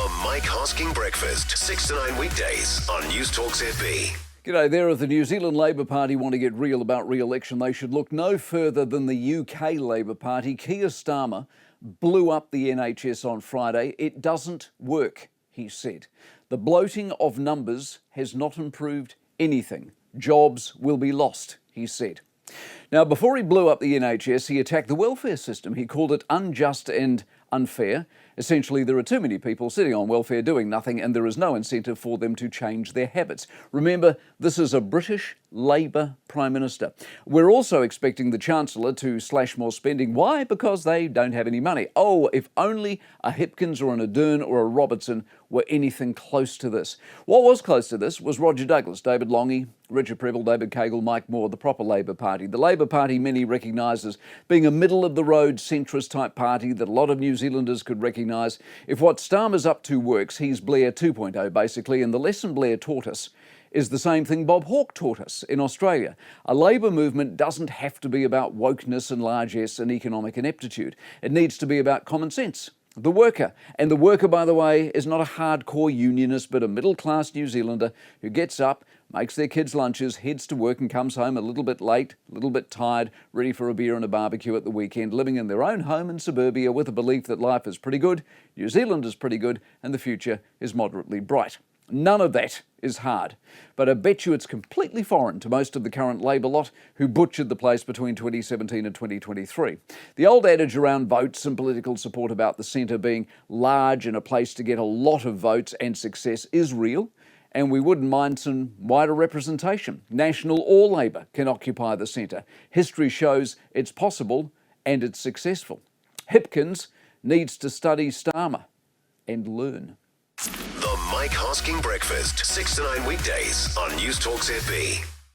The Mike Hosking Breakfast, 6 to 9 weekdays on Newstalk ZB. G'day there. If the New Zealand Labor Party want to get real about re-election, they should look no further than the UK Labor Party. Keir Starmer blew up the NHS on Friday. It doesn't work, he said. The bloating of numbers has not improved anything. Jobs will be lost, he said. Now, before he blew up the NHS, he attacked the welfare system. He called it unjust and unfair. Essentially, there are too many people sitting on welfare doing nothing, and there is no incentive for them to change their habits. Remember, this is a British Labor Prime Minister. We're also expecting the Chancellor to slash more spending. Why? Because they don't have any money. Oh, if only a Hipkins or an Ardern or a Robertson were anything close to this. What was close to this was Roger Douglas, David Lange, Richard Prebble, David Cagle, Mike Moore, the proper Labor Party. The Labor Party many recognise as being a middle-of-the-road centrist-type party that a lot of New Zealanders could recognise. If what Starmer's up to works, he's Blair 2.0 basically, and the lesson Blair taught us is the same thing Bob Hawke taught us in Australia. A Labor movement doesn't have to be about wokeness and largesse and economic ineptitude. It needs to be about common sense. The worker. And the worker, by the way, is not a hardcore unionist, but a middle-class New Zealander who gets up, makes their kids' lunches, heads to work and comes home a little bit late, a little bit tired, ready for a beer and a barbecue at the weekend, living in their own home in suburbia with a belief that life is pretty good, New Zealand is pretty good, and the future is moderately bright. None of that is hard, but I bet you it's completely foreign to most of the current Labor lot who butchered the place between 2017 and 2023. The old adage around votes and political support about the centre being large and a place to get a lot of votes and success is real, and we wouldn't mind some wider representation. National or Labor can occupy the centre. History shows it's possible and it's successful. Hipkins needs to study Starmer and learn. The Mike Hosking Breakfast, 6 to 9 weekdays on Newstalk ZB.